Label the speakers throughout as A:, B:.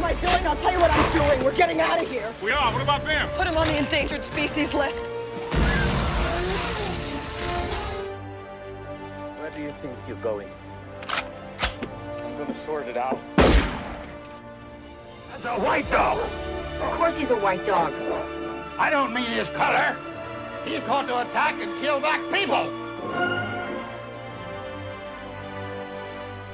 A: am I doing? I'll tell you what I'm doing. We're getting out of here.
B: We are. What about them?
A: Put him on the endangered species list.
C: Where do you think you're going? I'm gonna sort it out.
B: That's a white dog.
D: Of course he's a white dog.
B: I don't mean his color. He's going to attack and kill black people.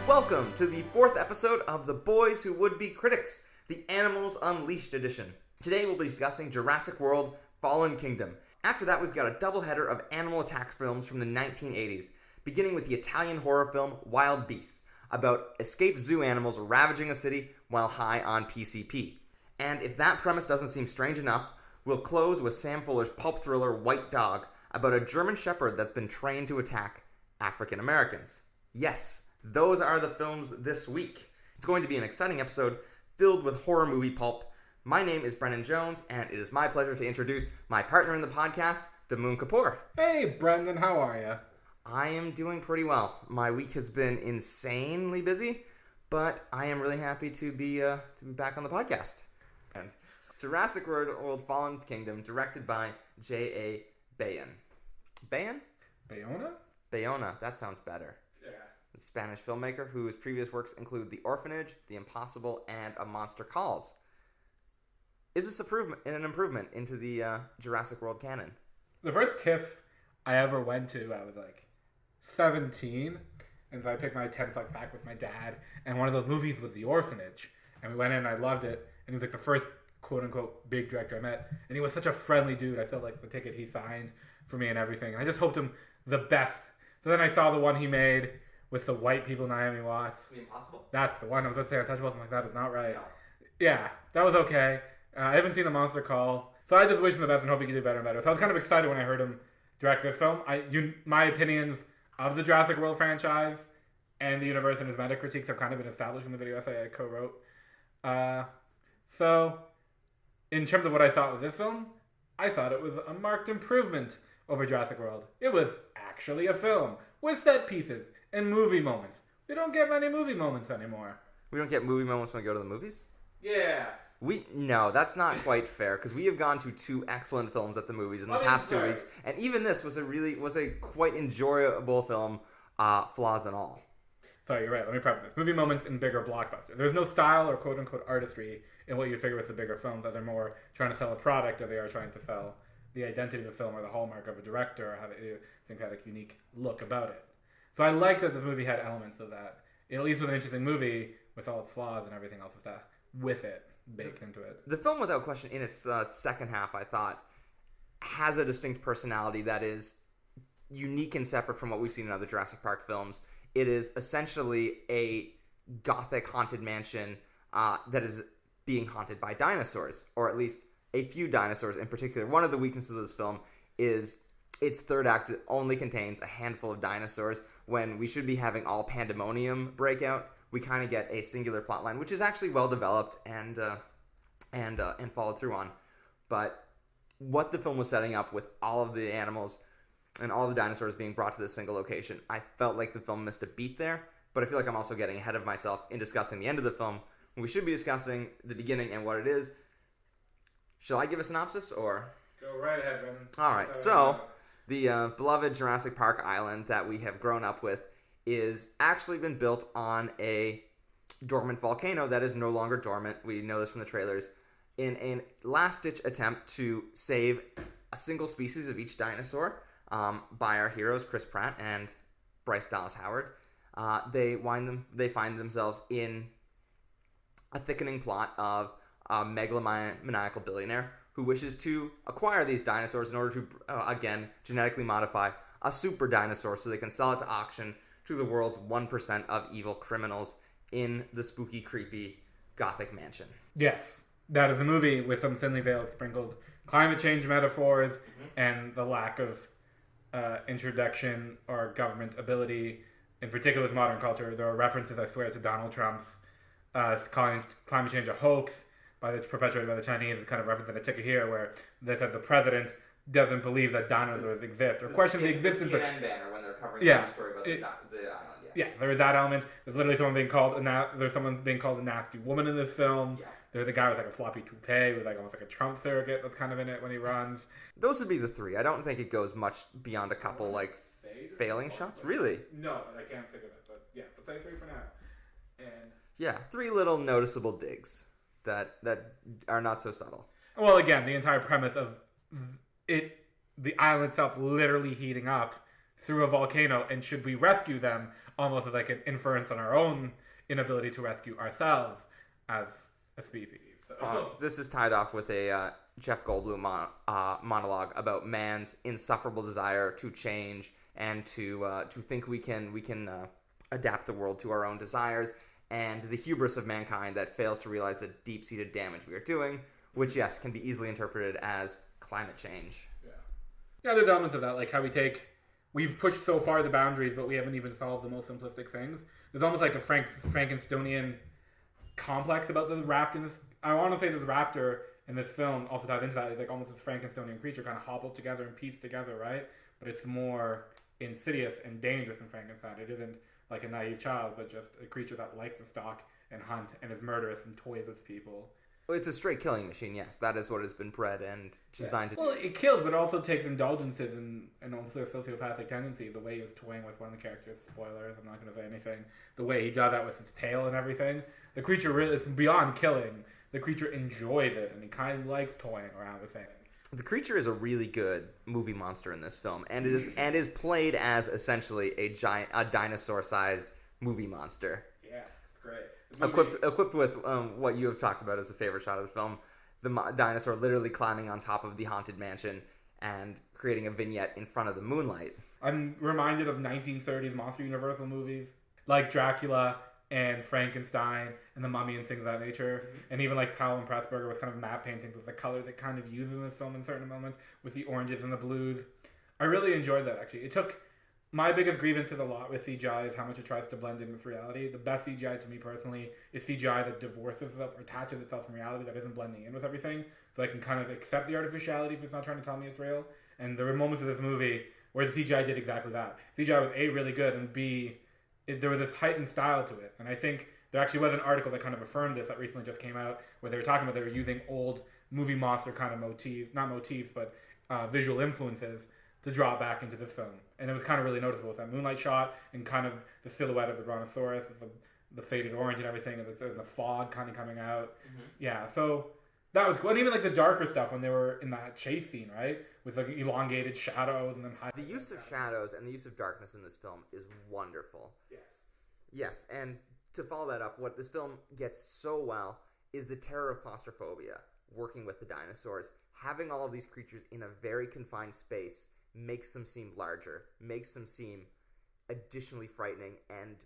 E: Welcome to the fourth episode of The Boys Who Would Be Critics, the Animals Unleashed edition. Today we'll be discussing Jurassic World: Fallen Kingdom. After that, we've got a doubleheader of animal attacks films from the 1980s, beginning with the Italian horror film Wild Beasts, about escaped zoo animals ravaging a city while high on PCP. And if that premise doesn't seem strange enough, we'll close with Sam Fuller's pulp thriller White Dog, about a German shepherd that's been trained to attack African Americans. Yes, those are the films this week. It's going to be an exciting episode filled with horror movie pulp. My name is Brendan Jones, and it is my pleasure to introduce my partner in the podcast, Damoon Kapoor.
F: Hey, Brendan, how are you?
E: I am doing pretty well. My week has been insanely busy, but I am really happy to be back on the podcast. And Jurassic World: Fallen Kingdom, directed by J.A. Bayon. Bayon?
F: Bayona?
E: Bayona, that sounds better.
F: Yeah.
E: The Spanish filmmaker whose previous works include The Orphanage, The Impossible, and A Monster Calls. Is this an improvement into the Jurassic World canon?
F: The first TIFF I ever went to, I was like 17, and so I picked my 10 flex pack with my dad, and one of those movies was The Orphanage, and we went in and I loved it, and he was like the first quote-unquote big director I met, and he was such a friendly dude. I still like the ticket he signed for me and everything, and I just hoped him the best. So then I saw the one he made with the white people, Naomi Watts.
E: The Impossible?
F: That's the one. I was about to say Untouchables. I'm like, that is not right.
E: No.
F: Yeah, that was okay. I haven't seen The Monster Call, so I just wish him the best and hope he can do better and better. So I was kind of excited when I heard him direct this film. My opinions of the Jurassic World franchise and the universe and his meta critiques have kind of been established in the video essay I co-wrote. So, in terms of what I thought with this film, I thought it was a marked improvement over Jurassic World. It was actually a film with set pieces and movie moments. We don't get many movie moments anymore.
E: We don't get movie moments when we go to the movies?
F: Yeah.
E: No, that's not quite fair, because we have gone to two excellent films at the movies in the past 2 weeks, and even this was a quite enjoyable film, flaws and all.
F: Sorry, you're right. Let me preface this. Movie moments in bigger blockbusters. There's no style or quote-unquote artistry in what you'd figure with the bigger films, that they're more trying to sell a product, or they are trying to sell the identity of the film or the hallmark of a director, or have a idiosyncratic, unique look about it. So I like that this movie had elements of that. It at least was an interesting movie with all its flaws and everything else with it baked into it.
E: The film, without question, in its second half, I thought, has a distinct personality that is unique and separate from what we've seen in other Jurassic Park films. It is essentially a gothic haunted mansion that is being haunted by dinosaurs, or at least a few dinosaurs in particular. One of the weaknesses of this film is its third act only contains a handful of dinosaurs, when we should be having all pandemonium break out. We kind of get a singular plotline, which is actually well developed and followed through on. But what the film was setting up with all of the animals and all the dinosaurs being brought to this single location, I felt like the film missed a beat there. But I feel like I'm also getting ahead of myself in discussing the end of the film, when we should be discussing the beginning and what it is. Shall I give a synopsis, or?
F: Go right ahead, Brendan.
E: All right, so the beloved Jurassic Park island that we have grown up with is actually been built on a dormant volcano that is no longer dormant. We know this from the trailers. In a last-ditch attempt to save a single species of each dinosaur by our heroes, Chris Pratt and Bryce Dallas Howard, they find themselves in a thickening plot of a megalomaniacal billionaire who wishes to acquire these dinosaurs in order to, again, genetically modify a super dinosaur so they can sell it to auction to the world's 1% of evil criminals in the spooky, creepy, gothic mansion.
F: Yes, that is a movie with some thinly veiled, sprinkled climate change metaphors and the lack of introduction or government ability, in particular with modern culture. There are references, I swear, to Donald Trump's calling climate change a hoax perpetuated by the Chinese. It's kind of referenced in a ticket here where they said the president doesn't believe that dinosaurs exist or question the existence of...
E: CNN banner when they're covering the story about the island, yes.
F: Yeah, there is that element. There's literally someone being called a nasty woman in this film.
E: Yeah.
F: There's a guy with like a floppy toupee with like almost like a Trump surrogate that's kind of in it when he runs.
E: Those would be the three. I don't think it goes much beyond a couple like failing shots. Really?
F: No, I can't think of it. But yeah, let's say three for now. And
E: Yeah, three little noticeable digs that are not so subtle.
F: well, again, the entire premise of the island itself literally heating up through a volcano, and should we rescue them, almost as like an inference on our own inability to rescue ourselves as a species. So.
E: This is tied off with a Jeff Goldblum monologue about man's insufferable desire to change and to think we can adapt the world to our own desires, and the hubris of mankind that fails to realize the deep-seated damage we are doing, which, yes, can be easily interpreted as climate change.
F: Yeah, there's elements of that, like how we've pushed so far the boundaries, but we haven't even solved the most simplistic things. There's almost like a Frankensteinian complex about the raptor. I want to say this raptor in this film also ties into that. It's like almost this Frankensteinian creature kind of hobbled together and pieced together, right? But it's more insidious and dangerous than Frankenstein. It isn't like a naive child, but just a creature that likes to stalk and hunt and is murderous and toys with people.
E: Well, it's a straight killing machine, yes. That is what has been bred and designed to do.
F: Well, it kills, but it also takes indulgences and also a sociopathic tendency. The way he was toying with one of the characters, spoilers, I'm not going to say anything. The way he does that with his tail and everything. The creature really is beyond killing. The creature enjoys it, and he kind of likes toying around with things.
E: The creature is a really good movie monster in this film, and is played as essentially a dinosaur-sized movie monster.
F: Yeah, it's great.
E: Equipped with what you have talked about as a favorite shot of the film, the dinosaur literally climbing on top of the haunted mansion and creating a vignette in front of the moonlight.
F: I'm reminded of 1930s Monster Universal movies, like Dracula and Frankenstein and The Mummy and things of that nature. Mm-hmm. And even like Powell and Pressburger with kind of matte paintings with the colors it kind of uses in this film in certain moments, with the oranges and the blues. I really enjoyed that, actually. It took... My biggest grievance is a lot with CGI is how much it tries to blend in with reality. The best CGI to me personally is CGI that divorces itself or attaches itself from reality, that isn't blending in with everything. So I can kind of accept the artificiality if it's not trying to tell me it's real. And there were moments of this movie where the CGI did exactly that. CGI was A, really good, and B, there was this heightened style to it. And I think there actually was an article that kind of affirmed this that recently just came out, where they were talking about they were using old movie monster kind of motifs, but visual influences to draw back into this film. And it was kind of really noticeable with that moonlight shot and kind of the silhouette of the brontosaurus with the faded orange and everything, and the fog kind of coming out. Mm-hmm. Yeah, so that was cool. And even like the darker stuff when they were in that chase scene, right? With like elongated shadows and then
E: the use of shadows and the use of darkness in this film is wonderful. Yes, and to follow that up, what this film gets so well is the terror of claustrophobia, working with the dinosaurs. Having all of these creatures in a very confined space makes them seem larger, makes them seem additionally frightening, and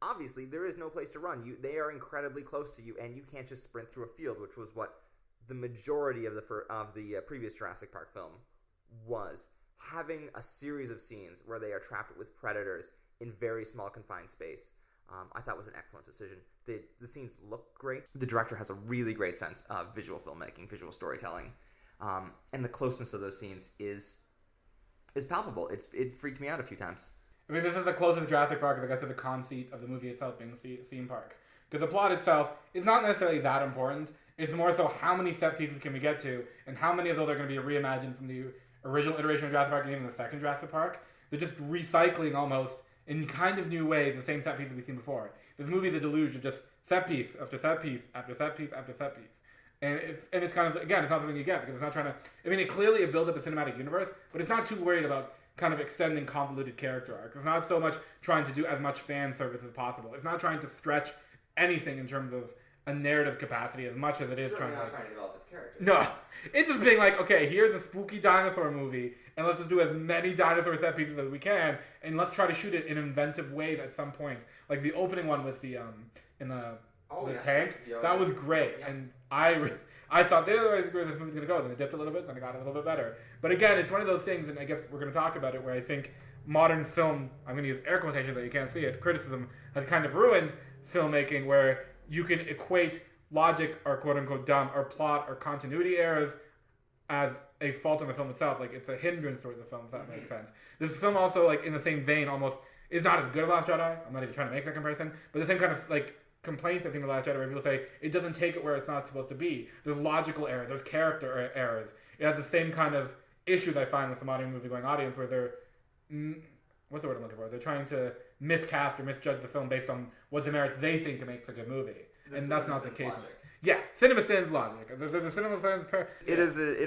E: obviously there is no place to run. They are incredibly close to you, and you can't just sprint through a field, which was what the majority of the previous Jurassic Park film was. Having a series of scenes where they are trapped with predators in very small confined space, I thought was an excellent decision. The scenes look great. The director has a really great sense of visual filmmaking, visual storytelling, and the closeness of those scenes is palpable. It freaked me out a few times.
F: I mean, this is the closest Jurassic Park that got to the conceit of the movie itself being theme parks. Because the plot itself is not necessarily that important. It's more so how many set pieces can we get to, and how many of those are going to be reimagined from the original iteration of Jurassic Park and even the second Jurassic Park. They're just recycling almost in kind of new ways the same set pieces we've seen before. This movie is a deluge of just set piece after set piece after set piece after set piece. And it's kind of, again, it's not something you get because it's not trying to... I mean, it clearly builds up a cinematic universe, but it's not too worried about kind of extending convoluted character arcs. It's not so much trying to do as much fan service as possible. It's not trying to stretch anything in terms of a narrative capacity as much as it is trying to
E: develop his character.
F: No. It's just being like, okay, here's a spooky dinosaur movie, and let's just do as many dinosaur set pieces as we can, and let's try to shoot it in inventive ways at some points. Like the opening one with the tank, that was great. Yeah. And I thought the other way this movie's going to go, and it dipped a little bit, then it got a little bit better. But again, it's one of those things, and I guess we're going to talk about it, where I think modern film, I'm going to use air quotations that you can't see it, criticism has kind of ruined filmmaking, where you can equate logic or quote-unquote dumb or plot or continuity errors as a fault in the film itself. Like, it's a hindrance towards the film, if that makes sense. This film also, like, in the same vein, almost is not as good as Last Jedi. I'm not even trying to make that comparison, but the same kind of like complaints I think with Last Jedi, where people say it doesn't take it where it's not supposed to be. There's logical errors, there's character errors. It has the same kind of issues I find with the modern movie-going audience, where they're what's the word I'm looking for? They're trying to miscast or misjudge the film based on what the merits they think makes a good movie, and that's not the case. Yeah, CinemaSins logic. There's a CinemaSins.
E: It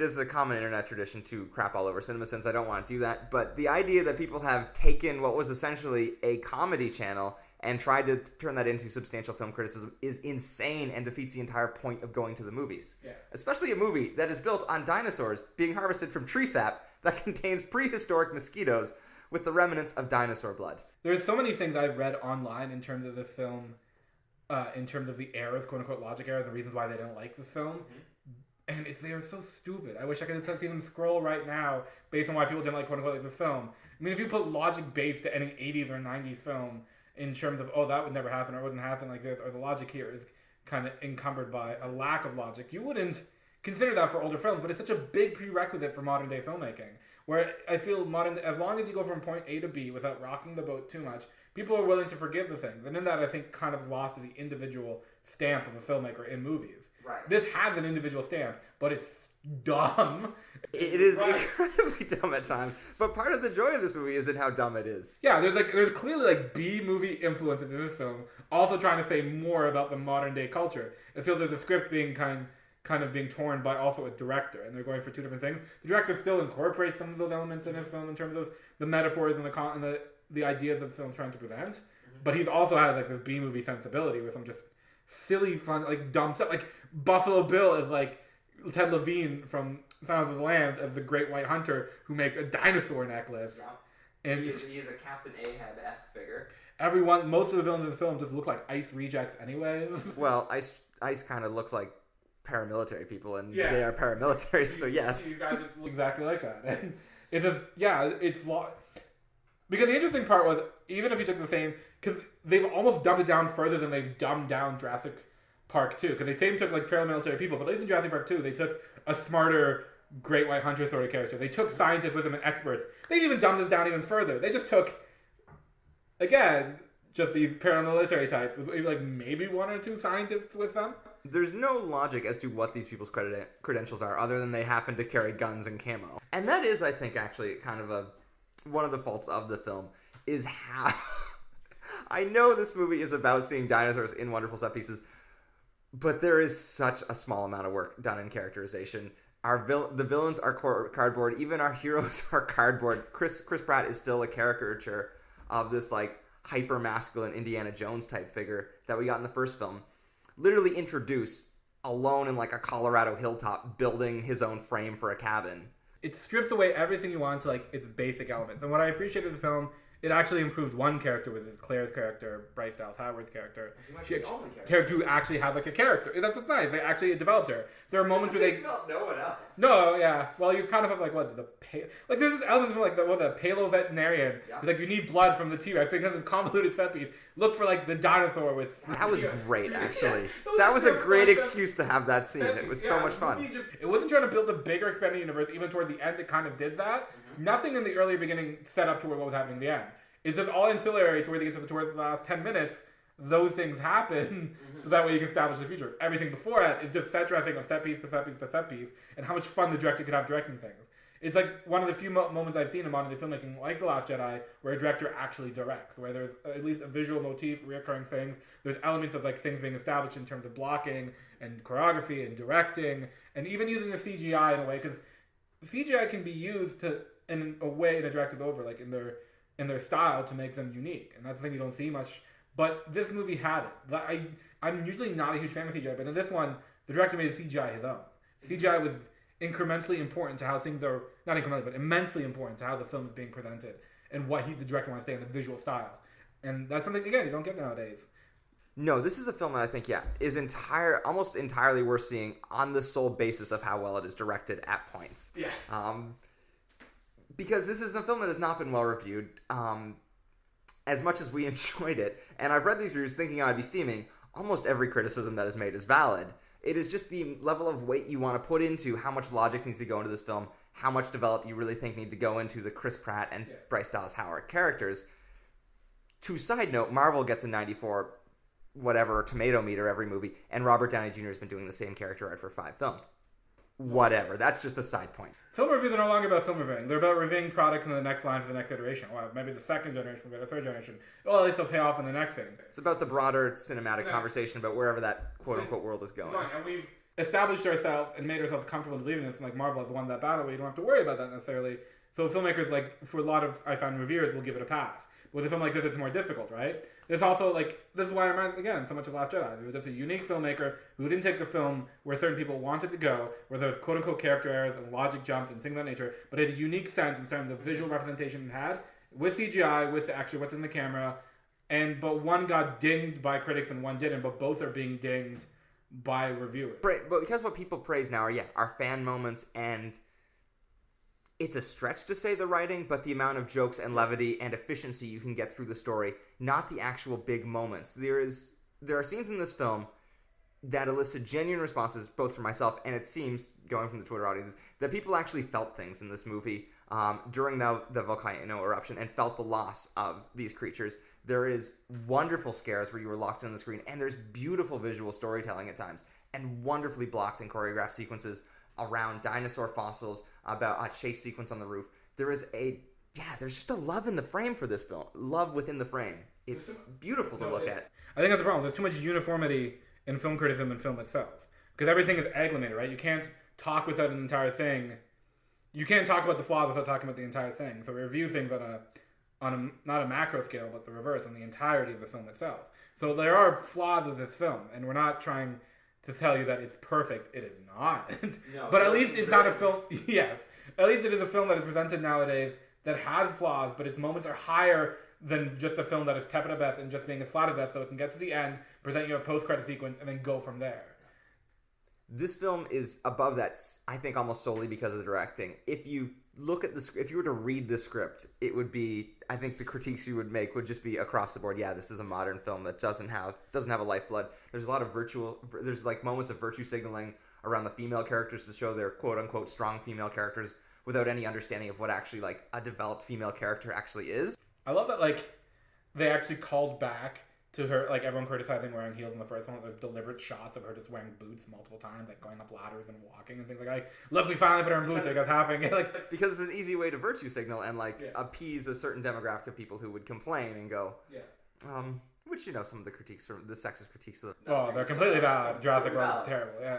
E: is a common internet tradition to crap all over CinemaSins. I don't want to do that, but the idea that people have taken what was essentially a comedy channel and tried to turn that into substantial film criticism is insane and defeats the entire point of going to the movies.
F: Yeah.
E: Especially a movie that is built on dinosaurs being harvested from tree sap that contains prehistoric mosquitoes with the remnants of dinosaur blood.
F: There's so many things I've read online in terms of the film, in terms of the errors, quote-unquote logic errors, the reasons why they don't like the film. And they are so stupid. I wish I could see them scroll right now based on why people didn't like, quote-unquote, like the film. I mean, if you put logic based to any 80s or 90s film in terms of, oh, that would never happen or it wouldn't happen like this, or the logic here is kind of encumbered by a lack of logic, you wouldn't consider that for older films, but it's such a big prerequisite for modern day filmmaking, where I feel as long as you go from point A to B without rocking the boat too much, people are willing to forgive the things. And in that, I think, kind of lost the individual stamp of a filmmaker in movies.
E: Right.
F: This has an individual stamp, but it's dumb.
E: It is incredibly dumb at times, but part of the joy of this movie is in how dumb it is.
F: Yeah, there's clearly like B movie influences in this film, also trying to say more about the modern day culture. It feels like the script being kind of being torn by also a director, and they're going for two different things. The director still incorporates some of those elements in his film in terms of the metaphors and the ideas that the film's trying to present, but he's also has like this B movie sensibility with some just silly, fun, like dumb stuff. Like Buffalo Bill is like Ted Levine from Silence of the Lambs as the Great White Hunter who makes a dinosaur necklace.
E: Yeah. And he is a Captain Ahab-esque figure.
F: Most of the villains in the film just look like ICE rejects anyways.
E: Well, ICE kind of looks like paramilitary people, and they are paramilitary, so yes.
F: These guys just look exactly like that. And it's because the interesting part was, even if you took the same, because they've almost dumbed it down further than they've dumbed down Jurassic Park 2, because they took like paramilitary people, but at least in Jurassic Park 2, they took a smarter Great White Hunter sort of character. They took scientists with them and experts. They even dumbed this down even further. They just took, again, just these paramilitary types, with like maybe one or two scientists with them.
E: There's no logic as to what these people's credentials are, other than they happen to carry guns and camo. And that is, I think, actually kind of one of the faults of the film, is how... I know this movie is about seeing dinosaurs in wonderful set pieces, but there is such a small amount of work done in characterization. The villains are cardboard. Even our heroes are cardboard. Chris Pratt is still a caricature of this like hyper-masculine Indiana Jones type figure that we got in the first film. Literally introduced alone in like a Colorado hilltop, building his own frame for a cabin.
F: It strips away everything you want to like its basic elements. And what I appreciated of the film, it actually improved one character with Claire's character, Bryce Dallas Howard's character. She character who actually had like a character. That's what's nice. They actually developed her. There are moments where they
E: no one else.
F: No, yeah. Well, you kind of have like like there's this element from like the paleo veterinarian. Yeah. It's like you need blood from the T-Rex. It has this convoluted set piece. Look for like the dinosaur with.
E: That was great, actually. That was a great excuse to have that scene. It was so much fun.
F: It wasn't trying to build a bigger expanded universe. Even toward the end, it kind of did that. Mm-hmm. Nothing in the early beginning set up to what was happening in the end. It's just all ancillary to where they get towards the last 10 minutes. Those things happen, so that way you can establish the future. Everything before it is just set dressing of set piece to set piece to set piece, and how much fun the director could have directing things. It's like one of the few moments I've seen in modern day filmmaking, like The Last Jedi, where a director actually directs, where there's at least a visual motif, recurring things. There's elements of like things being established in terms of blocking and choreography and directing, and even using the CGI in a way, because CGI can be used in a way in a director's over, like in their style, to make them unique, and that's the thing you don't see much. But this movie had it. I'm usually not a huge fan of CGI, but in this one, the director made CGI his own. CGI was incrementally important to how things are, not incrementally, but immensely important to how the film is being presented and what the director wants to say in the visual style. And that's something, again, you don't get nowadays.
E: No, this is a film that I think, is almost entirely worth seeing on the sole basis of how well it is directed at points.
F: Yeah.
E: Because this is a film that has not been well reviewed. As much as we enjoyed it, and I've read these reviews thinking I'd be steaming, almost every criticism that is made is valid. It is just the level of weight you want to put into how much logic needs to go into this film, how much develop you really think need to go into the Chris Pratt and Bryce Dallas Howard characters. To side note, Marvel gets a 94 whatever tomato meter every movie, and Robert Downey Jr. has been doing the same character art for 5 films. Whatever. That's just a side point.
F: Film reviews are no longer about film reviewing. They're about reviewing products in the next line for the next iteration. Well, maybe the second generation, maybe the third generation. Well, at least they'll pay off in the next thing.
E: It's about the broader cinematic conversation about wherever that quote-unquote world is going.
F: And we've established ourselves and made ourselves comfortable in believing this. And like Marvel has won that battle where you don't have to worry about that necessarily. So filmmakers, like, for a lot of, I find, reviewers will give it a pass. With a film like this, it's more difficult, right? There's also, like, this is why I remind, again, so much of Last Jedi. There was just a unique filmmaker who didn't take the film where certain people wanted to go, where there was quote-unquote character errors and logic jumps and things of that nature, but it had a unique sense in terms of visual representation it had, with CGI, with actually what's in the camera, but one got dinged by critics and one didn't, but both are being dinged by reviewers.
E: But because what people praise now are fan moments, and it's a stretch to say the writing, but the amount of jokes and levity and efficiency you can get through the story, not the actual big moments. There are scenes in this film that elicit genuine responses, both from myself and it seems, going from the Twitter audiences, that people actually felt things in this movie during the volcano eruption and felt the loss of these creatures. There is wonderful scares where you were locked in the screen, and there's beautiful visual storytelling at times, and wonderfully blocked and choreographed sequences around dinosaur fossils, about a chase sequence on the roof. There's just a love in the frame for this film. Love within the frame. It's beautiful to look at.
F: I think that's the problem. There's too much uniformity in film criticism and film itself. Because everything is agglomerated, right? You can't talk without an entire thing. You can't talk about the flaws without talking about the entire thing. So we review things on a not a macro scale, but the reverse, on the entirety of the film itself. So there are flaws with this film, and we're not trying to tell you that it's perfect. It is not. No, but at least it's not a film. Yes. At least it is a film that is presented nowadays that has flaws, but its moments are higher than just a film that is tepid at best and just being as flat at best, so it can get to the end, present you a post-credit sequence, and then go from there.
E: This film is above that, I think, almost solely because of the directing. If you look at if you were to read the script, it would be, I think the critiques you would make would just be across the board. Yeah, this is a modern film that doesn't have a lifeblood. There's a lot of there's like moments of virtue signaling around the female characters to show they're quote unquote strong female characters without any understanding of what actually like a developed female character actually is.
F: I love that like they actually called back to her, like everyone criticizing wearing heels in the first one. There's deliberate shots of her just wearing boots multiple times, like going up ladders and walking and things like that. Look, we finally put her in boots. Like, what's happening? Like,
E: because it's an easy way to virtue signal and appease a certain demographic of people who would complain and go, which some of the critiques from the sexist critiques of
F: they're completely valid. Jurassic Park is terrible. Yeah,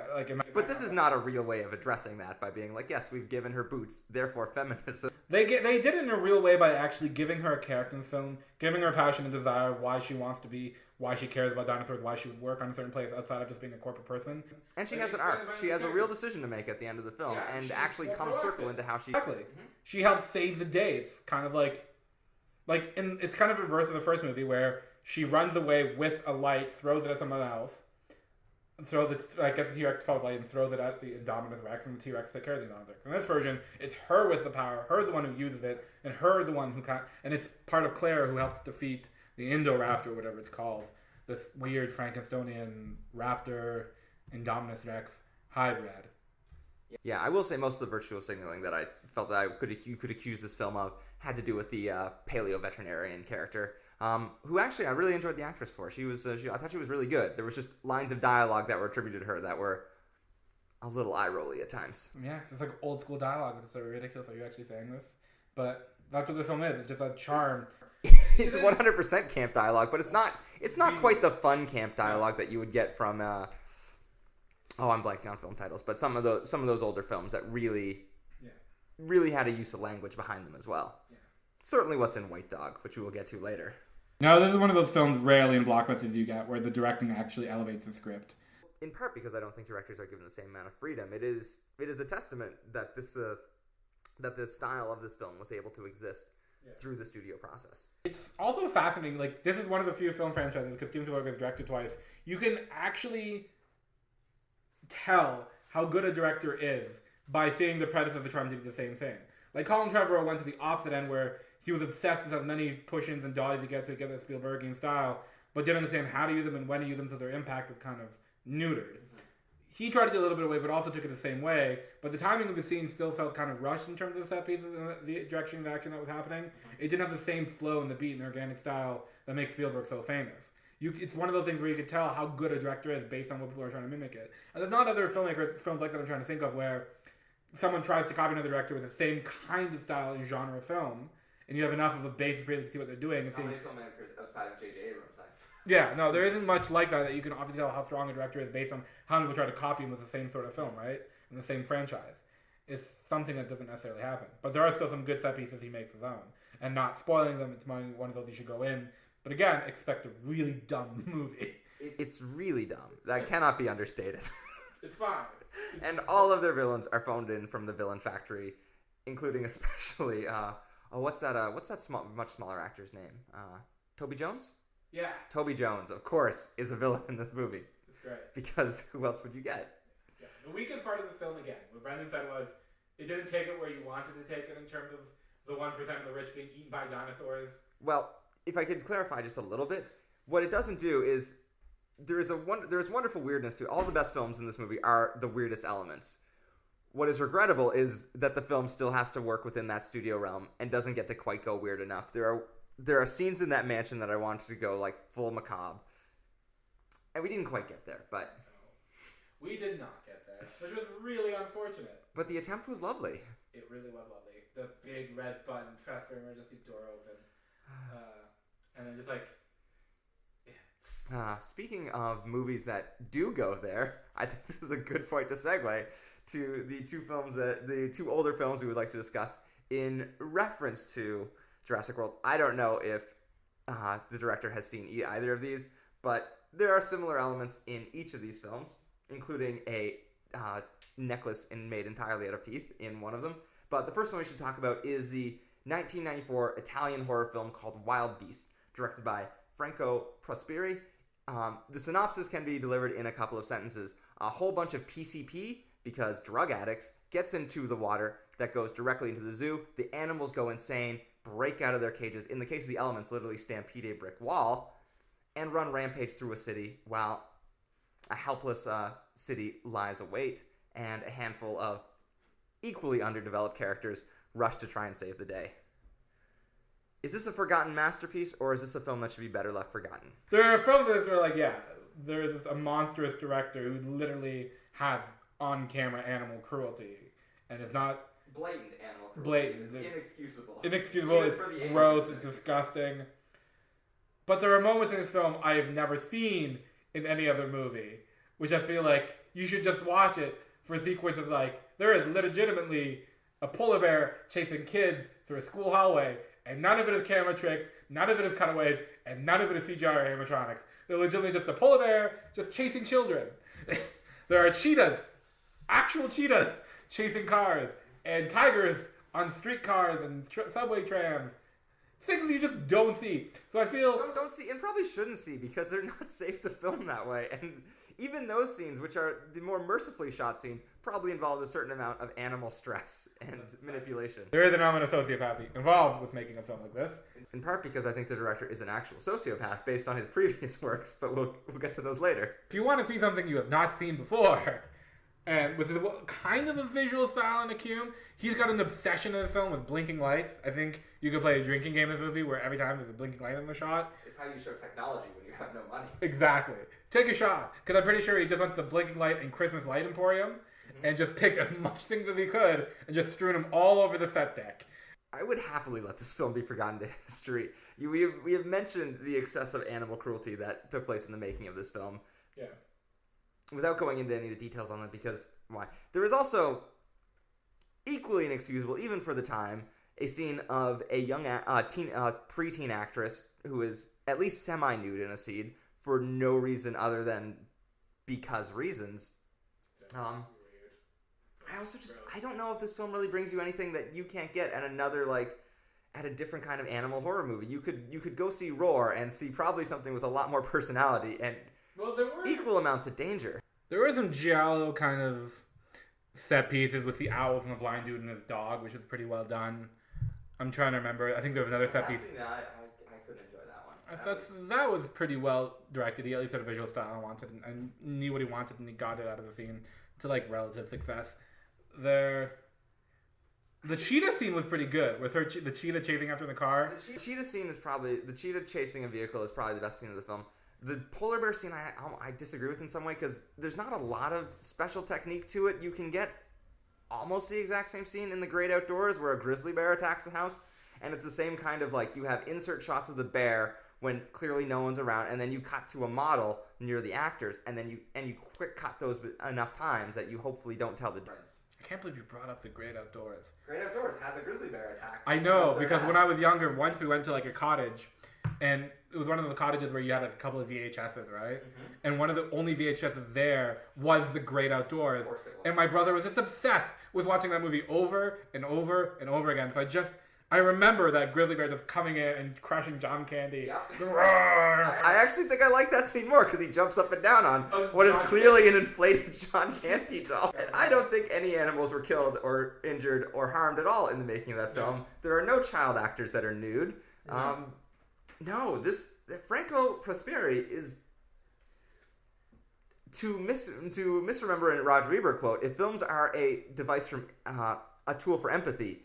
E: but this is not a real way of addressing that by being like, yes, we've given her boots, therefore feminism.
F: They did it in a real way by actually giving her a character in the film, giving her passion and desire, why she wants to be, why she cares about dinosaurs, why she would work on a certain place outside of just being a corporate person.
E: And she has an arc. She has a real decision to make at the end of the film, and actually comes circle into how she...
F: Exactly. Mm-hmm. She helps save the day. It's kind of it's kind of reverse of the first movie where she runs away with a light, throws it at someone else, gets the T-Rex to follow the light and throws it at the Indominus Rex, and the T-Rex takes care of the Indominus Rex. In this version, it's her with the power, her the one who uses it, and her the one who and it's part of Claire who helps defeat the Indoraptor, whatever it's called, this weird Frankensteinian raptor Indominus Rex hybrid.
E: Yeah, I will say most of the virtual signaling that I felt that you could accuse this film of had to do with the paleo veterinarian character, who actually I really enjoyed the actress for. I thought she was really good. There was just lines of dialogue that were attributed to her that were a little eye-rolly at times.
F: Yeah, it's like old school dialogue. It's so ridiculous. Are you actually saying this? But that's what the film is. It's just a charm.
E: It's 100% camp dialogue, but it's not quite the fun camp dialogue that you would get from I'm blanking on film titles, but some of those older films that really had a use of language behind them as well. Yeah. Certainly what's in White Dog, which we will get to later.
F: No, this is one of those films rarely in blockbusters you get where the directing actually elevates the script.
E: In part because I don't think directors are given the same amount of freedom. It is a testament that this style of this film was able to exist through the studio process.
F: It's also fascinating. Like, this is one of the few film franchises, because Steven Spielberg has directed twice, you can actually tell how good a director is by seeing the predecessor trying to do the same thing. Like, Colin Trevorrow went to the opposite end where he was obsessed with as many push-ins and dollies he gets to get that Spielbergian style, but didn't understand how to use them and when to use them, so their impact was kind of neutered. he tried to do a little bit away, but also took it the same way. But the timing of the scene still felt kind of rushed in terms of the set pieces and the direction of the action that was happening. It didn't have the same flow and the beat and the organic style that makes Spielberg so famous. It's one of those things where you could tell how good a director is based on what people are trying to mimic it. And there's not other films like that I'm trying to think of where someone tries to copy another director with the same kind of style and genre of film, and you have enough of a basis for people to see what they're doing. And
E: How many filmmakers outside of J.J. Abrams?
F: Yeah, no, there isn't much like that you can obviously tell how strong a director is based on how people try to copy him with the same sort of film, right? And the same franchise. It's something that doesn't necessarily happen. But there are still some good set pieces he makes his own. And not spoiling them, it's one of those you should go in. But again, expect a really dumb movie.
E: It's really dumb. That cannot be understated.
F: It's fine.
E: And all of their villains are phoned in from the villain factory, including especially, what's that much smaller actor's name? Toby Jones?
F: Yeah.
E: Toby Jones, of course, is a villain in this movie.
F: That's great.
E: Because who else would you get?
F: Yeah. The weakest part of the film, again, what Brendan said was, it didn't take it where you wanted to take it in terms of the 1% of the rich being eaten by dinosaurs.
E: Well, if I could clarify just a little bit, what it doesn't do is there's wonderful weirdness to it. All the best films in this movie are the weirdest elements. What is regrettable is that the film still has to work within that studio realm and doesn't get to quite go weird enough. There are scenes in that mansion that I wanted to go like full macabre, and we didn't quite get there. But
F: no, we did not get there, which was really unfortunate.
E: But the attempt was lovely.
F: It really was lovely. The big red button, press for emergency door open, and then just like, yeah.
E: Speaking of movies that do go there, I think this is a good point to segue to the two older films we would like to discuss in reference to Jurassic World. I don't know if the director has seen either of these, but there are similar elements in each of these films, including a necklace made entirely out of teeth in one of them. But the first one we should talk about is the 1994 Italian horror film called Wild Beast, directed by Franco Prosperi. The synopsis can be delivered in a couple of sentences. A whole bunch of PCP, because drug addicts, gets into the water that goes directly into the zoo. The animals go insane, break out of their cages. In the case of the elements, literally stampede a brick wall and run rampage through a city while a helpless city lies await and a handful of equally underdeveloped characters rush to try and save the day. Is this a forgotten masterpiece, or is this a film that should be better left forgotten?
F: There are films that are like, yeah, there's a monstrous director who literally has on-camera animal cruelty, and it's not
E: Blatant animal cruelty.
F: blatant.
E: It's inexcusable.
F: Inexcusable. It's gross. It's disgusting. But there are moments in this film I have never seen in any other movie, which I feel like you should just watch it for sequences like, there is legitimately a polar bear chasing kids through a school hallway, and none of it is camera tricks, none of it is cutaways, and none of it is CGI or animatronics. They're legitimately just a polar bear just chasing children. There are cheetahs, actual cheetahs, chasing cars, and tigers on streetcars and subway trams. Things you just don't see. So I feel...
E: Don't see, and probably shouldn't see, because they're not safe to film that way. And even those scenes, which are the more mercifully shot scenes, probably involve a certain amount of animal stress and manipulation.
F: There is an element of sociopathy involved with making a film like this.
E: In part because I think the director is an actual sociopath based on his previous works, but we'll get to those later.
F: If you want to see something you have not seen before, and with kind of a visual style in Acume, he's got an obsession in the film with blinking lights. I think you could play a drinking game in this movie where every time there's a blinking light in the shot.
E: It's how you show technology when you have no money.
F: Exactly. Take a shot. Because I'm pretty sure he just went to the Blinking Light and Christmas Light Emporium and just picked as much things as he could and just strewn them all over the set deck.
E: I would happily let this film be forgotten to history. We have mentioned the excessive animal cruelty that took place in the making of this film.
F: Yeah.
E: Without going into any of the details on it, because why? There is also, equally inexcusable, even for the time, a scene of a young preteen actress who is at least semi-nude in a scene for no reason other than because reasons. I also I don't know if this film really brings you anything that you can't get at another, at a different kind of animal horror movie. You could go see Roar and see probably something with a lot more personality and equal amounts of danger.
F: There were some giallo kind of set pieces with the owls and the blind dude and his dog, which was pretty well done. I'm trying to remember. I think there was another set piece.
E: I couldn't enjoy that one.
F: That was pretty well directed. He at least had a visual style I wanted and knew what he wanted, and he got it out of the scene to like relative success. The cheetah scene was pretty good with her the cheetah chasing after the car.
E: The cheetah scene is probably the cheetah chasing a vehicle is probably the best scene of the film. The polar bear scene I disagree with in some way because there's not a lot of special technique to it. You can get almost the exact same scene in The Great Outdoors where a grizzly bear attacks the house, and it's the same kind of like you have insert shots of the bear when clearly no one's around, and then you cut to a model near the actors, and then you quick cut those enough times that you hopefully don't tell the difference.
F: I can't believe you brought up The Great Outdoors.
E: Great Outdoors has a grizzly bear attack.
F: I know, because when I was younger, once we went to like a cottage, and it was one of the cottages where you had like a couple of VHSs, right? Mm-hmm. And one of the only VHSs there was The Great Outdoors. Of course it was. And my brother was just obsessed with watching that movie over and over and over again. So I remember that grizzly bear just coming in and crushing John Candy.
E: Yep. I actually think I like that scene more because he jumps up and down on what is clearly an inflated John Candy doll. And I don't think any animals were killed or injured or harmed at all in the making of that film. No. There are no child actors that are nude. No. Franco Prosperi is to misremember a Roger Ebert quote. If films are a device from a tool for empathy,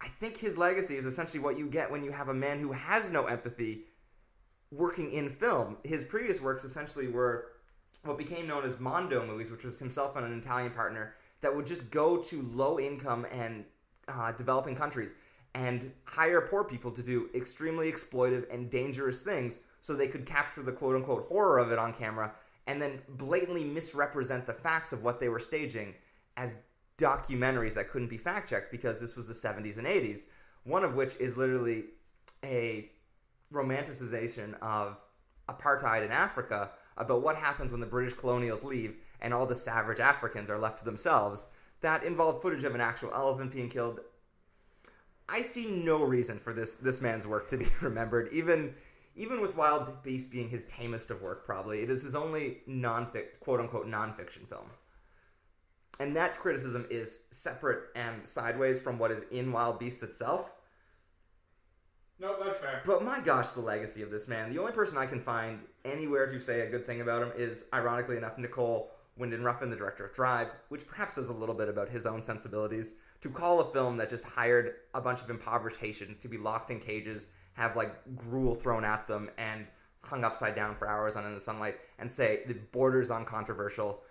E: I think his legacy is essentially what you get when you have a man who has no empathy working in film. His previous works essentially were what became known as Mondo movies, which was himself and an Italian partner that would just go to low-income and developing countries and hire poor people to do extremely exploitive and dangerous things so they could capture the quote-unquote horror of it on camera and then blatantly misrepresent the facts of what they were staging as documentaries that couldn't be fact-checked because this was the 70s and 80s, one of which is literally a romanticization of apartheid in Africa about what happens when the British colonials leave and all the savage Africans are left to themselves. That involved footage of an actual elephant being killed. I see no reason for this man's work to be remembered, even with Wild Beast being his tamest of work, probably. It is his only quote-unquote non-fiction film. And that criticism is separate and sideways from what is in Wild Beasts itself.
F: No, that's fair.
E: But my gosh, the legacy of this man. The only person I can find anywhere to say a good thing about him is, ironically enough, Nicole Wyndon Ruffin, the director of Drive, which perhaps says a little bit about his own sensibilities. To call a film that just hired a bunch of impoverished Haitians to be locked in cages, have like gruel thrown at them, and hung upside down for hours in the sunlight, and say the borders on controversial,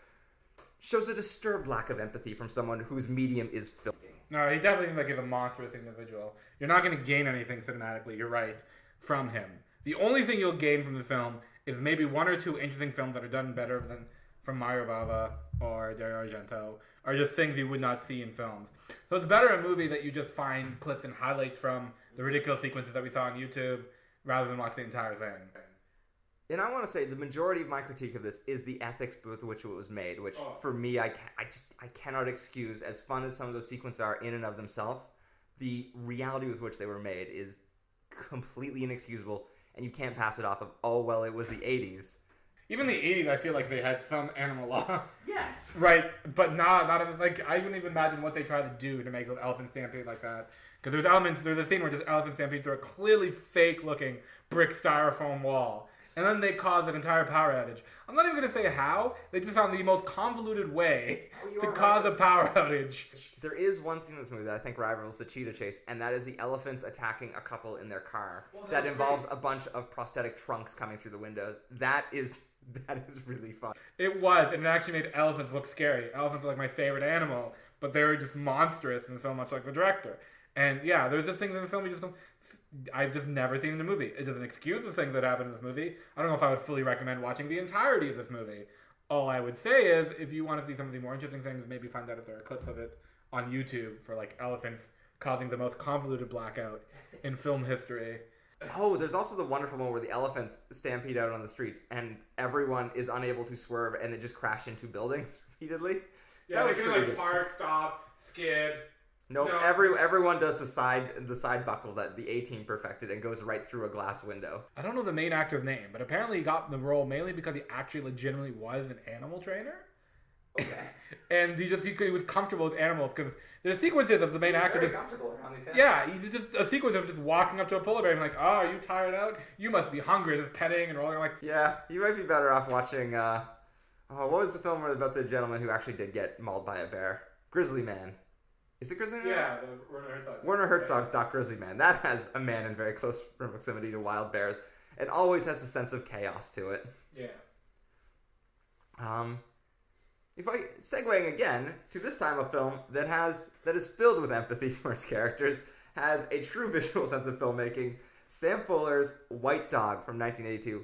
E: shows a disturbed lack of empathy from someone whose medium is film.
F: No, he definitely is a monstrous individual. You're not going to gain anything cinematically, you're right, from him. The only thing you'll gain from the film is maybe one or two interesting films that are done better than from Mario Bava or Dario Argento, or just things you would not see in films. So it's better a movie that you just find clips and highlights from the ridiculous sequences that we saw on YouTube, rather than watch the entire thing.
E: And I want to say the majority of my critique of this is the ethics with which it was made, which for me, I cannot excuse. As fun as some of those sequences are in and of themselves, the reality with which they were made is completely inexcusable, and you can't pass it off of, oh, well, it was the 80s.
F: Even the 80s, I feel like they had some animal law.
E: Yes.
F: Right, but not like, I wouldn't even imagine what they tried to do to make those elephant stampede like that. Because there's a scene where just elephant stampede through a clearly fake-looking brick styrofoam wall. And then they caused an entire power outage. I'm not even going to say how. They just found the most convoluted way to cause a power outage.
E: There is one scene in this movie that I think rivals the cheetah chase, and that is the elephants attacking a couple in their car. Well, that involves a bunch of prosthetic trunks coming through the windows. That is really fun.
F: It was, and it actually made elephants look scary. Elephants are like my favorite animal, but they were just monstrous and so much like the director. And yeah, there's just things in the film I've just never seen in the movie. It doesn't excuse the things that happen in this movie. I don't know if I would fully recommend watching the entirety of this movie. All I would say is, if you want to see some of the more interesting things, maybe find out if there are clips of it on YouTube for like elephants causing the most convoluted blackout in film history.
E: Oh, there's also the wonderful one where the elephants stampede out on the streets and everyone is unable to swerve and they just crash into buildings repeatedly.
F: Yeah, that was pretty good. Park, stop, skid.
E: No, everyone does the side buckle that the A-Team perfected and goes right through a glass window.
F: I don't know the main actor's name, but apparently he got the role mainly because he actually legitimately was an animal trainer.
E: Okay.
F: And he was comfortable with animals because there's sequences of the main actor
E: Very
F: just
E: comfortable around these animals.
F: yeah, he's just a sequence of just walking up to a polar bear and like, oh, are you tired out? You must be hungry. Just petting and rolling. I'm like,
E: Yeah, you might be better off watching. What was the film about the gentleman who actually did get mauled by a bear? Grizzly Man. Is it Grizzly Man?
F: yeah, the Werner Herzog.
E: Werner Herzog's Doc Grizzly Man. That has a man in very close proximity to wild bears. It always has a sense of chaos to it.
F: Yeah.
E: If I segueing again to this time a film that is filled with empathy for its characters, has a true visual sense of filmmaking, Sam Fuller's White Dog from 1982.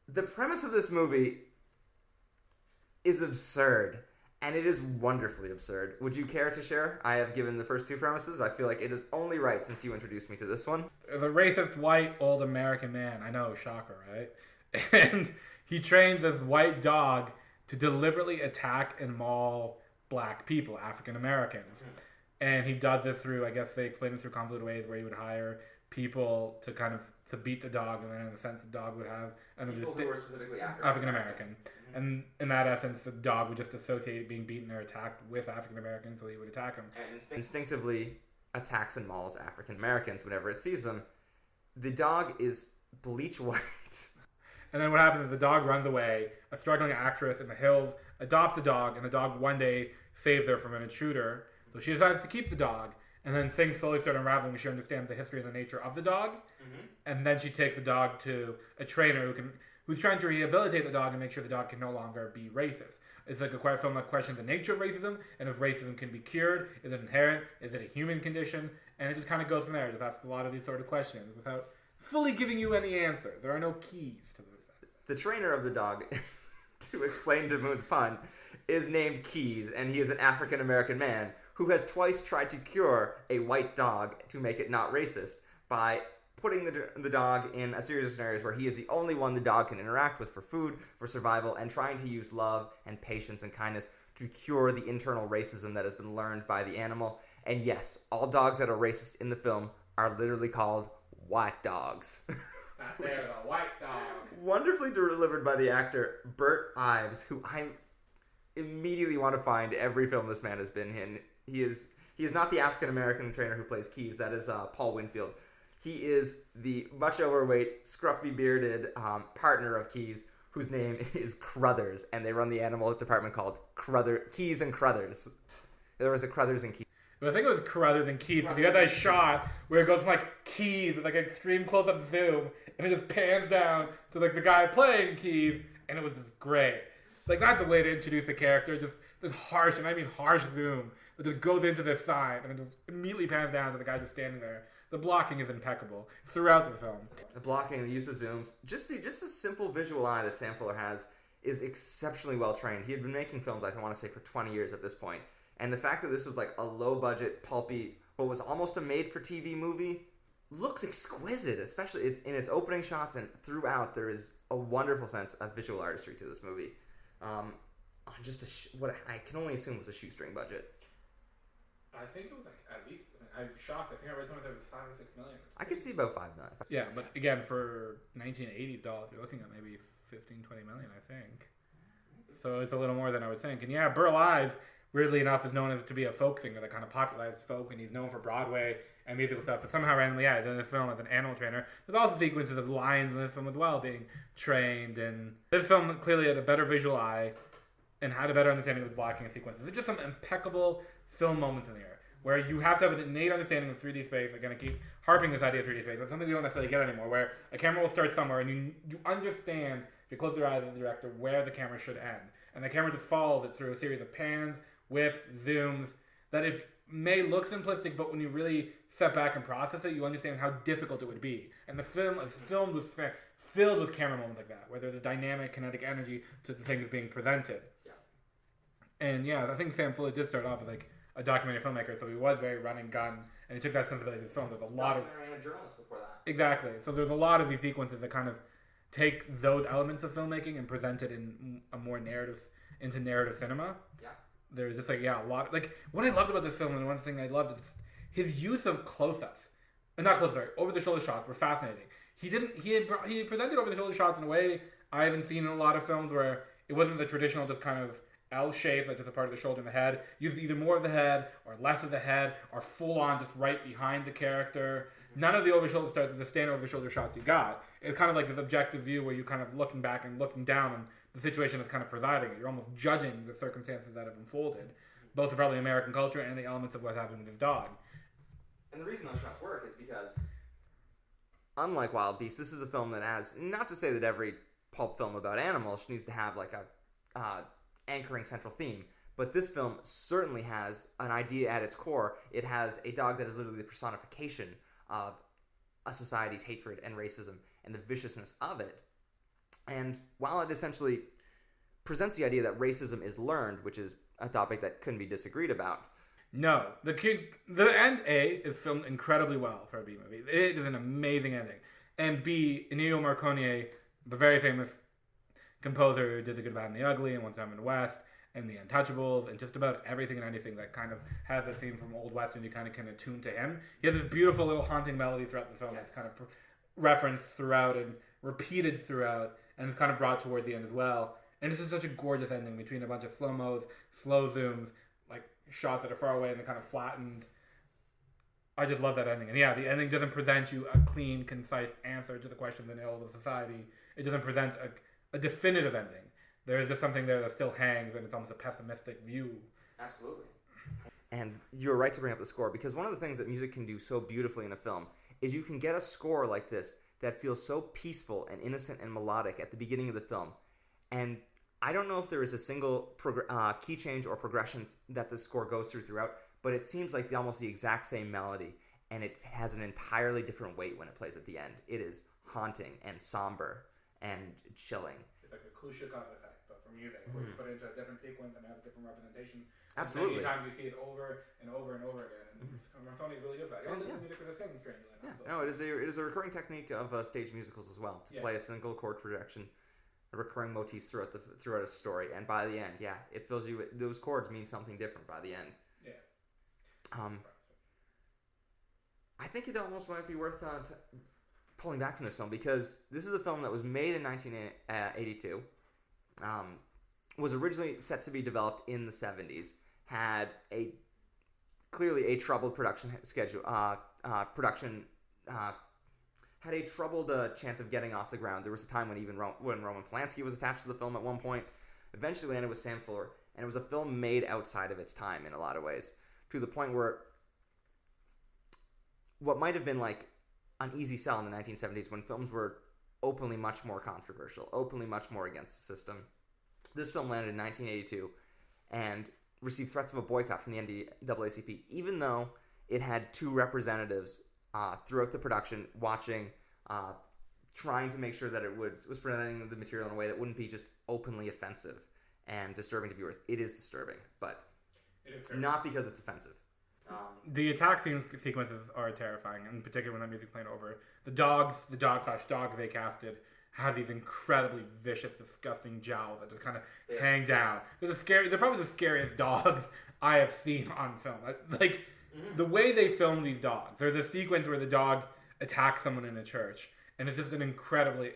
E: The premise of this movie is absurd, and it is wonderfully absurd. Would you care to share? I have given the first two premises. I feel like it is only right since you introduced me to this one.
F: There's a racist white old American man. I know, shocker, right? And he trains this white dog to deliberately attack and maul black people, African Americans. And he does this through, I guess they explain it through convoluted ways where he would hire people to to beat the dog, and then in the sense the dog would have
E: People who were specifically
F: African American. And in that essence, the dog would just associate being beaten or attacked with African Americans, so he would attack them.
E: And instinctively attacks and mauls African Americans whenever it sees them. The dog is bleach white.
F: And then what happens is the dog runs away. A struggling actress in the hills adopts the dog, and the dog one day saves her from an intruder. So she decides to keep the dog, and then things slowly start unraveling when she understands the history and the nature of the dog. And then she takes the dog to a trainer who's trying to rehabilitate the dog and make sure the dog can no longer be racist. It's like a quiet film that questions the nature of racism and if racism can be cured. Is it inherent? Is it a human condition? And it just kind of goes from there. It just asks a lot of these sort of questions without fully giving you any answers. There are no keys to this.
E: The trainer of the dog, to explain to Moon's pun, is named Keys, and he is an African American man who has twice tried to cure a white dog to make it not racist by putting the dog in a series of scenarios where he is the only one the dog can interact with for food, for survival, and trying to use love and patience and kindness to cure the internal racism that has been learned by the animal. And yes, all dogs that are racist in the film are literally called white dogs.
F: There's a white dog.
E: Wonderfully delivered by the actor Bert Ives, who I immediately want to find every film this man has been in. He is not the African American trainer who plays Keys. That is Paul Winfield. He is the much overweight, scruffy bearded partner of Keys, whose name is Cruthers, and they run the animal department called Keys and Cruthers. There was a Cruthers and Keys.
F: I think it was Carruthers and Keys, because you got that shot where it goes from like Keys with like extreme close-up zoom, and it just pans down to like the guy playing Keys, and it was just great. Like that's a way to introduce a character, just this harsh, and I mean harsh zoom that just goes into this side and it just immediately pans down to the guy just standing there. The blocking is impeccable throughout the film.
E: The blocking, the use of zooms, just a simple visual eye that Sam Fuller has is exceptionally well trained. He had been making films, I want to say, for 20 years at this point. And the fact that this was like a low-budget, pulpy, what was almost a made-for-TV movie, looks exquisite. Especially in its opening shots and throughout, there is a wonderful sense of visual artistry to this movie. On just what I can only assume was a shoestring budget.
F: I think it was like at least. I'm shocked. I think I read something that was $5 or $6 million.
E: I could see about $5 million.
F: Yeah, but again, for 1980s dollars, you're looking at maybe 15, 20 million, I think. So it's a little more than I would think. And yeah, Burl Ives, weirdly enough, is known as to be a folk singer that kind of popularized folk, and he's known for Broadway and musical stuff. But somehow, randomly, yeah, in this film as an animal trainer, there's also sequences of lions in this film as well being trained. And this film clearly had a better visual eye and had a better understanding of its blocking and sequences. There's just some impeccable film moments in here where you have to have an innate understanding of 3D space. Again, I keep harping this idea of 3D space. It's something we don't necessarily get anymore, where a camera will start somewhere and you understand, if you close your eyes as a director, where the camera should end. And the camera just follows it through a series of pans, whips, zooms, that may look simplistic, but when you really step back and process it, you understand how difficult it would be. And the film is filled with camera moments like that, where there's a dynamic, kinetic energy to the things being presented. Yeah. And yeah, I think Sam Fuller did start off as like a documentary filmmaker, so he was very run and gun, and he took that sensibility to the film. There's a lot of
E: a journalist before that.
F: Exactly. So there's a lot of these sequences that kind of take those elements of filmmaking and present it in a more narrative cinema. Yeah. There's just a lot. Like what I loved about this film, and one thing I loved is his use of close-ups, not close-ups, sorry, over-the-shoulder shots were fascinating. He presented over-the-shoulder shots in a way I haven't seen in a lot of films where it wasn't the traditional just kind of L shape, like just a part of the shoulder and the head. Used either more of the head or less of the head, or full on just right behind the character. None of the over shoulder starts, the stand over shoulder shots you got. It's kind of like this objective view where you're kind of looking back and looking down on the situation that's kind of presiding. You're almost judging the circumstances that have unfolded, both of probably American culture and the elements of what's happening with this dog.
E: And the reason those shots work is because, unlike Wild Beasts, this is a film that has, not to say that every pulp film about animals needs to have like a anchoring central theme, but this film certainly has an idea at its core. It has a dog that is literally the personification of a society's hatred and racism and the viciousness of it. And while it essentially presents the idea that racism is learned, which is a topic that couldn't be disagreed about.
F: No, the end A is filmed incredibly well for a B movie. It is an amazing ending. And B, Ennio Morricone, the very famous composer who did The Good, Bad, and the Ugly and Once Time in the West and The Untouchables and just about everything and anything that kind of has a theme from Old West and you kind of can attune to him. He has this beautiful little haunting melody throughout the film that's kind of referenced throughout and repeated throughout, and it's kind of brought toward the end as well. And this is such a gorgeous ending between a bunch of slow-mos, slow zooms, like shots that are far away and they're kind of flattened. I just love that ending. And yeah, the ending doesn't present you a clean, concise answer to the question of the ills of society. It doesn't present a definitive ending. There is just something there that still hangs, and it's almost a pessimistic view.
E: Absolutely. And you're right to bring up the score, because one of the things that music can do so beautifully in a film is you can get a score like this that feels so peaceful and innocent and melodic at the beginning of the film. And I don't know if there is a single key change or progression that the score goes throughout, but it seems like almost the exact same melody, and it has an entirely different weight when it plays at the end. It is haunting and somber and chilling.
F: It's like the Khrushchev effect, but for music, where you put it into a different sequence and have a different representation.
E: Absolutely.
F: Many times you see it over and over and over again, and Morricone is really good at that. He also does music for the singing, strangely enough.
E: Yeah. No, it is a recurring technique of stage musicals as well, to play a single chord progression, recurring motifs throughout a story, and by the end, it fills you with, those chords mean something different by the end. I think it almost might be worth pulling back from this film, because this is a film that was made in 1982, was originally set to be developed in the 70s, had clearly a troubled production schedule, had a troubled chance of getting off the ground. There was a time when even when Roman Polanski was attached to the film at one point. Eventually landed with Sam Fuller, and it was a film made outside of its time in a lot of ways, to the point where what might have been like an easy sell in the 1970s, when films were openly much more controversial, openly much more against the system. This film landed in 1982 and received threats of a boycott from the NAACP, even though it had two representatives throughout the production watching, trying to make sure that it was presenting the material in a way that wouldn't be just openly offensive and disturbing to viewers. It is disturbing, but not because it's offensive.
F: The attack sequences are terrifying, in particular when that music's playing over. The dogs they casted have these incredibly vicious, disgusting jowls that just kind of hang down. They're probably the scariest dogs I have seen on film. The way they film these dogs. There's a sequence where the dog attacks someone in a church, and it's just an incredibly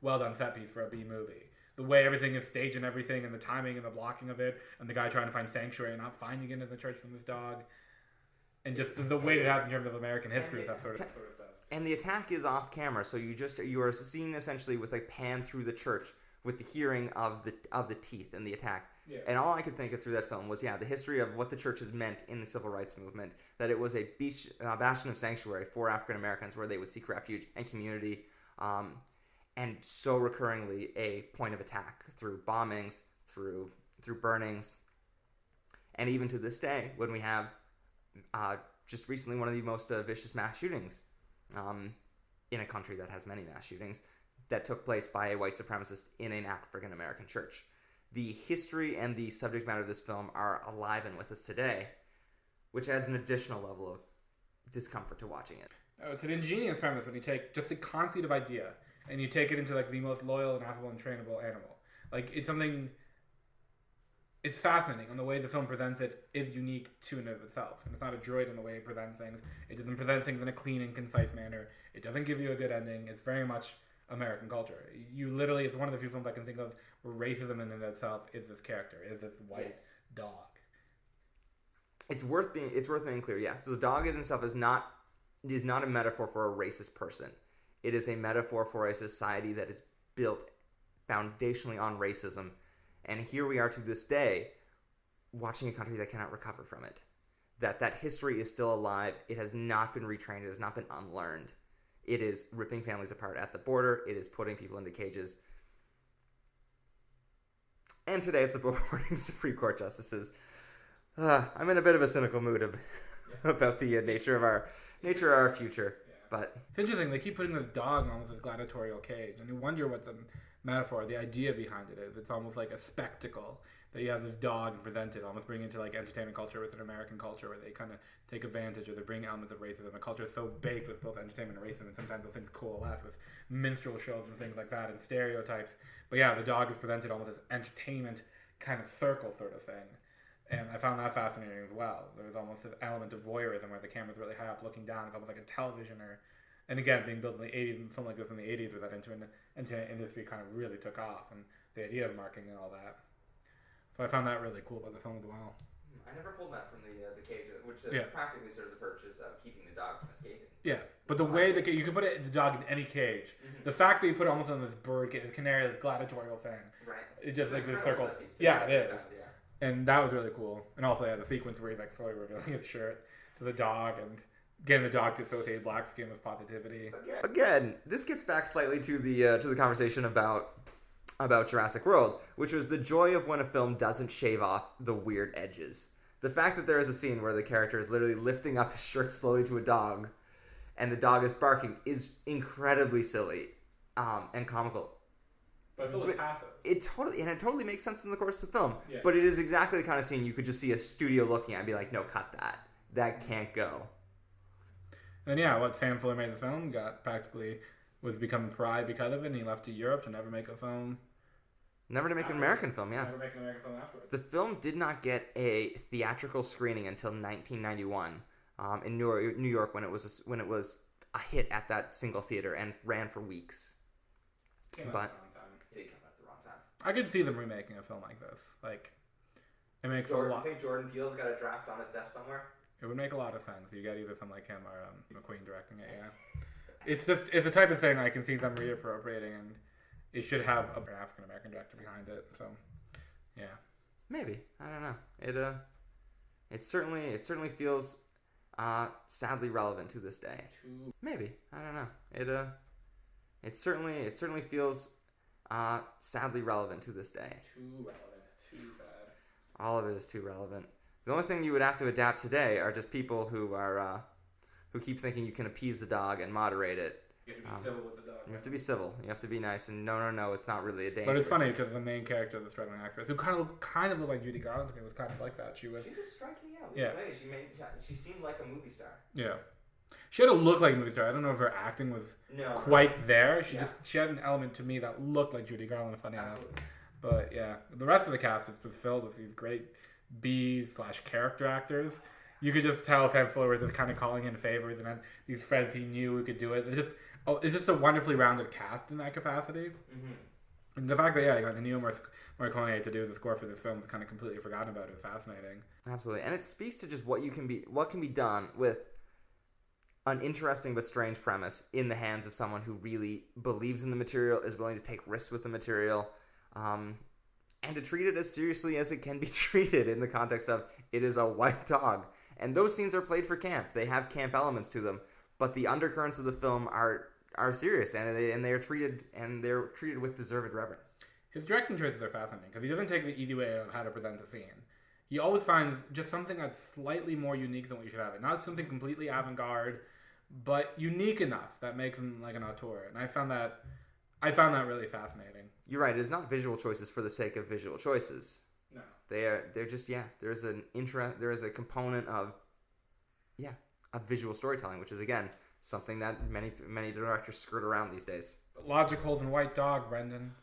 F: well done set piece for a B movie. The way everything is staged and everything, and the timing and the blocking of it, and the guy trying to find sanctuary and not finding it in the church from this dog, and just the weight it has in terms of American history, that sort of stuff.
E: And the attack is off camera, so you are seeing essentially with a pan through the church with the hearing of the teeth and the attack. Yeah. And all I could think of through that film was the history of what the church has meant in the civil rights movement. That it was a bastion of sanctuary for African Americans where they would seek refuge and community. And so recurringly a point of attack through bombings, through burnings, and even to this day when we have just recently one of the most vicious mass shootings in a country that has many mass shootings that took place by a white supremacist in an African American church. The history and the subject matter of this film are alive and with us today, which adds an additional level of discomfort to watching it.
F: Oh, it's an ingenious premise when you take just the conceit of idea and you take it into the most loyal and affable and trainable animal. It's fascinating, and the way the film presents it is unique to and of itself. And it's not a droid in the way it presents things. It doesn't present things in a clean and concise manner. It doesn't give you a good ending. It's very much American culture. You literally, it's one of the few films I can think of where racism in and of itself is this character, is this white dog.
E: It's worth making clear. Yeah, so the dog in itself is not a metaphor for a racist person. It is a metaphor for a society that is built foundationally on racism, and here we are to this day, watching a country that cannot recover from it. That history is still alive. It has not been retrained. It has not been unlearned. It is ripping families apart at the border. It is putting people into cages. And today it's supporting Supreme Court justices. I'm in a bit of a cynical mood about the nature of our future. Yeah. But
F: it's interesting. They keep putting this dog in almost this gladiatorial cage, and you wonder what the metaphor, the idea behind it is. It's almost like a spectacle that you have this dog and present it, almost bring into like entertainment culture with an American culture where they kind of take advantage or they bring elements of racism. The culture is so baked with both entertainment and racism, and sometimes those things coalesce with minstrel shows and things like that and stereotypes. But yeah, the dog is presented almost as entertainment kind of circle sort of thing. And I found that fascinating as well. There was almost this element of voyeurism where the camera's really high up looking down. It's almost like a television and again, being built in the 80s, and a film like this in the 80s where that internet industry kind of really took off, and the idea of marketing and all that. So I found that really cool about the film as well.
E: I never pulled that from the cage, which practically serves the purpose of keeping the dog from escaping.
F: Yeah, but the way that you can put the dog in any cage, the fact that you put it almost on this bird, this canary, this gladiatorial thing,
E: right?
F: It just like this circles. Yeah, it is. Yeah. And that was really cool. And also, the sequence where he's like slowly revealing his shirt to the dog and getting the dog to associate black skin with positivity.
E: Again, this gets back slightly to the conversation about Jurassic World, which was the joy of when a film doesn't shave off the weird edges. The fact that there is a scene where the character is literally lifting up his shirt slowly to a dog, and the dog is barking, is incredibly silly and comical.
F: But it's still passive.
E: It totally makes sense in the course of the film.
F: Yeah.
E: But it is exactly the kind of scene you could just see a studio looking at and be like, no, cut that. That can't go.
F: And Sam Fuller made the film, was becoming pariah because of it, and he left to Europe to never make a film.
E: Never to make an American film, yeah.
F: Never make an American film afterwards.
E: The film did not get a theatrical screening until 1991 in New York when it was a hit at that single theater and ran for weeks.
F: It did come at the wrong time. I could see them remaking a film like this. Like, it makes a lot.
E: I think Jordan Peele's got a draft on his desk somewhere.
F: It would make a lot of sense. You get either someone like him or McQueen directing it. Yeah, it's the type of thing I can see them reappropriating, and it should have an African American director behind it. So, yeah,
E: maybe, I don't know. It certainly feels sadly relevant to this day. Maybe, I don't know. It certainly feels sadly relevant to this day.
F: Too relevant, too sad.
E: All of it is too relevant. The only thing you would have to adapt today are just people who keep thinking you can appease the dog and moderate it.
F: You have to be civil with the dog.
E: You have to be civil. You have to be nice. And no, it's not really a danger.
F: But it's funny because the main character, the struggling actress, who kind of looked like Judy Garland to me, was kind of like that. She's
E: a striking
F: lady.
E: She seemed like a movie star.
F: Yeah. She had a look like a movie star. I don't know if her acting was quite there. She had an element to me that looked like Judy Garland, funny enough. But yeah, the rest of the cast was filled with these great B/character actors. You could just tell Sam Fuller was just kind of calling in favors, and then these friends he knew who could do it. It's just a wonderfully rounded cast in that capacity. Mm-hmm. And the fact that you got Ennio Morricone to do the score for this film is kind of completely forgotten about is fascinating.
E: Absolutely, and it speaks to just what can be done with an interesting but strange premise in the hands of someone who really believes in the material, is willing to take risks with the material. And to treat it as seriously as it can be treated in the context of it is a white dog. And those scenes are played for camp. They have camp elements to them, but the undercurrents of the film are serious, and they're treated with deserved reverence.
F: His directing choices are fascinating because he doesn't take the easy way of how to present a scene. He always finds just something that's slightly more unique than what you should have. It not something completely avant-garde, but unique enough that makes him like an auteur. And I found that really fascinating.
E: You're right. It is not visual choices for the sake of visual choices. No. They're just there is a component of visual storytelling, which is again something that many directors skirt around these days.
F: Logic holes in White Dog, Brendan.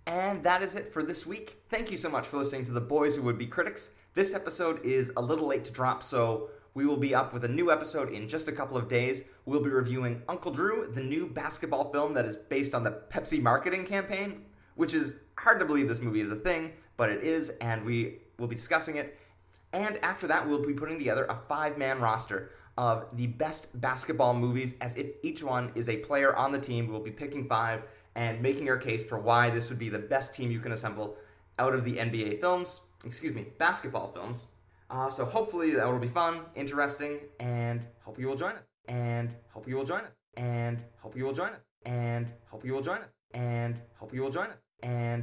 E: And that is it for this week. Thank you so much for listening to The Boys Who Would Be Critics. This episode is a little late to drop, so we will be up with a new episode in just a couple of days. We'll be reviewing Uncle Drew, the new basketball film that is based on the Pepsi marketing campaign, which is hard to believe this movie is a thing, but it is, and we will be discussing it. And after that, we'll be putting together a 5-man roster of the best basketball movies, as if each one is a player on the team. We'll be picking 5 and making our case for why this would be the best team you can assemble out of the basketball films. So hopefully that will be fun, interesting, and hope you will join us. And hope you will join us. And hope you will join us. And hope you will join us. And hope you will join us. And